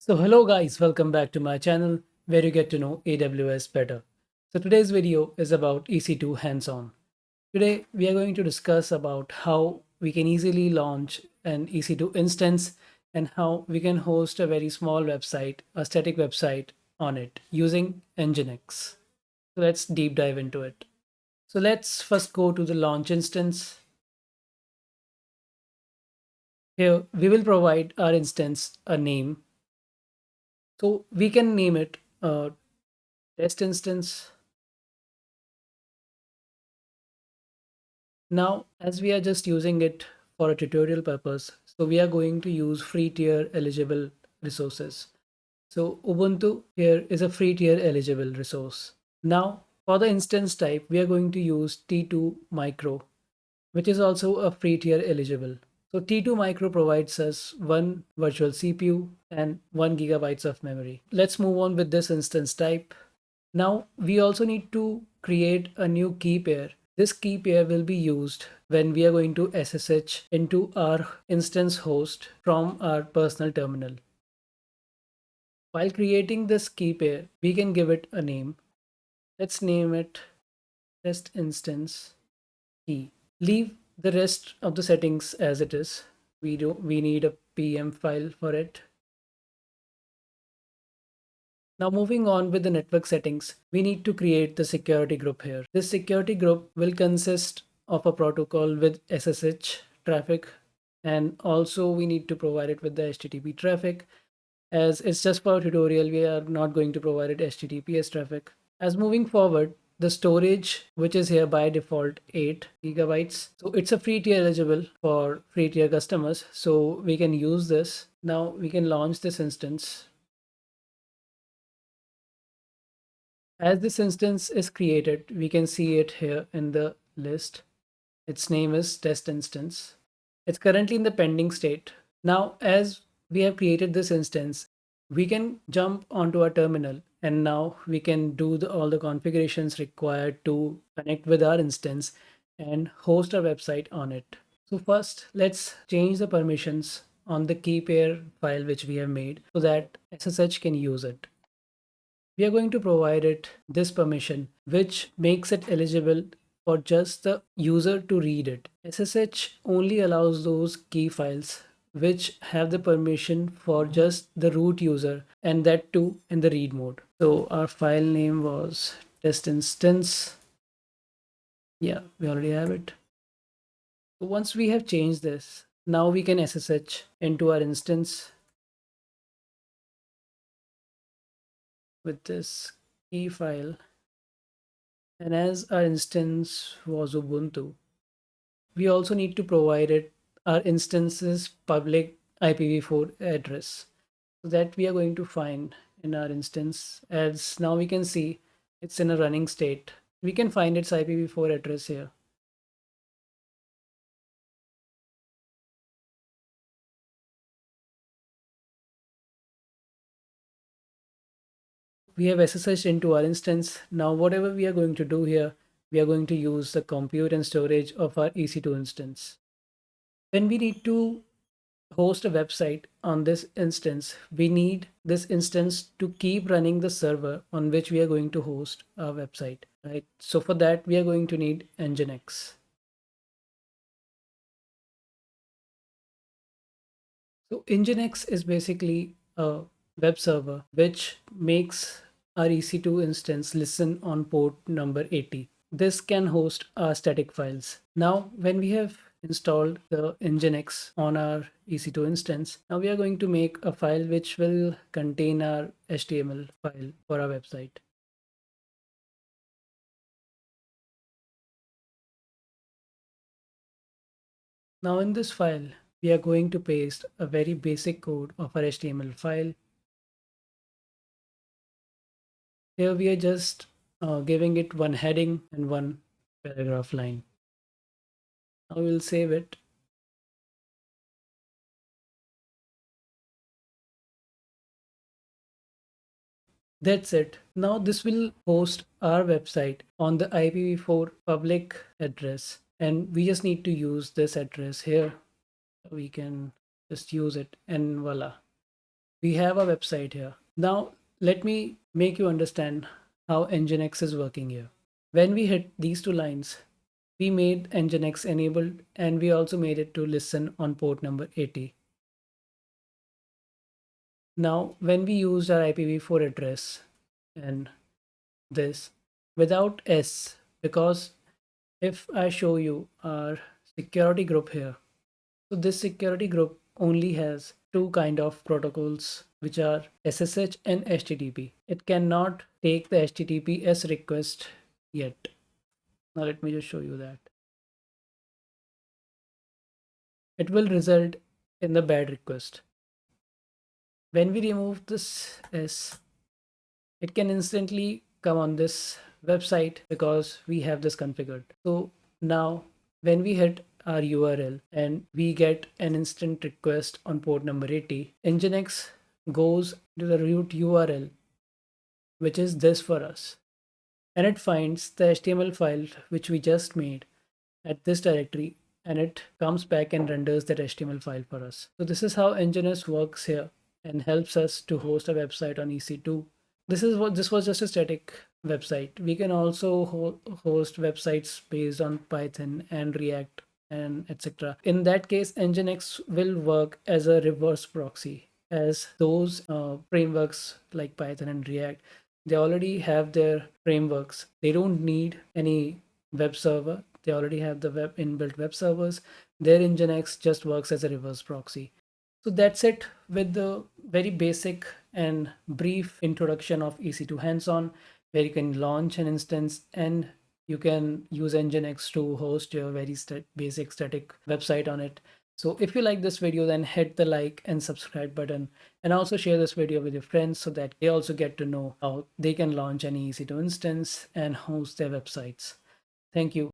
So hello guys, welcome back to my channel where you get to know AWS better. So today's video is about EC2 hands-on. Today we are going to discuss about how we can easily launch an EC2 instance and how we can host a very small website, a static website on it using Nginx. So let's deep dive into it. So let's first go to the launch instance. Here we will provide our instance a name. So we can name it test instance. Now, as we are just using it for a tutorial purpose, so we are going to use free tier eligible resources. So Ubuntu here is a free tier eligible resource. Now, for the instance type, we are going to use T2 Micro, which is also a free tier eligible. So T2 Micro provides us one virtual CPU and 1 GB of memory. Let's move on with this instance type. Now we also need to create a new key pair. This key pair will be used when we are going to SSH into our instance host from our personal terminal. While creating this key pair, we can give it a name. Let's name it test instance key. Leave the rest of the settings as it is. We need a PM file for it. Now moving on with the network settings, we need to create the security group here. This security group will consist of a protocol with SSH traffic, and also we need to provide it with the HTTP traffic. As it's just for a tutorial, we are not going to provide it HTTPS traffic. As moving forward, the storage, which is here by default 8 gigabytes. So it's a free tier eligible for free tier customers. So we can use this. Now we can launch this instance. As this instance is created, we can see it here in the list. Its name is test instance. It's currently in the pending state. Now, as we have created this instance, we can jump onto our terminal and now we can do all the configurations required to connect with our instance and host our website on it. So first, let's change the permissions on the key pair file which we have made so that SSH can use it. We are going to provide it this permission, which makes it eligible for just the user to read it. SSH only allows those key files which have the permission for just the root user, and that too in the read mode. So our file name was test instance. Yeah, we already have it. So once we have changed this, now we can SSH into our instance with this key file. And as our instance was Ubuntu, we also need to provide it our instance's public IPv4 address. So that we are going to find in our instance. As now we can see it's in a running state. We can find its IPv4 address here. We have SSH into our instance. Now whatever we are going to do here, we are going to use the compute and storage of our EC2 instance. When we need to host a website on this instance, we need this instance to keep running the server on which we are going to host our website, right? So for that, we are going to need Nginx. So Nginx is basically a web server which makes our EC2 instance listen on port number 80. This can host our static files. Now, when we have installed the Nginx on our EC2 instance, now we are going to make a file which will contain our HTML file for our website. Now in this file, we are going to paste a very basic code of our HTML file. Here we are just giving it one heading and one paragraph line. Now we'll save it. That's it. Now this will host our website on the IPv4 public address, and we just need to use this address here. We can just use it and voila. We have a website here. Now, let me make you understand how Nginx is working here. When we hit these two lines, we made Nginx enabled and we also made it to listen on port number 80. Now, when we used our IPv4 address and this without S, because if I show you our security group here, so this security group only has two kind of protocols, which are SSH and HTTP. It cannot take the HTTPS request yet. Now let me just show you that. It will result in the bad request. When we remove this S, it can instantly come on this website because we have this configured. So now when we hit our URL and we get an instant request on port number 80, Nginx goes to the root URL, which is this for us, and it finds the HTML file which we just made at this directory, and it comes back and renders that HTML file for us. So this is how Nginx works here and helps us to host a website on EC2. This was just a static website. We can also host websites based on Python and React and etc. In that case, Nginx will work as a reverse proxy, as those frameworks like Python and React, they already have their frameworks. They don't need any web server. They already have the web inbuilt web servers. Their Nginx just works as a reverse proxy. So that's it with the very basic and brief introduction of EC2 hands-on, where you can launch an instance and you can use Nginx to host your very basic static website on it. So if you like this video, then hit the like and subscribe button, and also share this video with your friends so that they also get to know how they can launch any EC2 instance and host their websites. Thank you.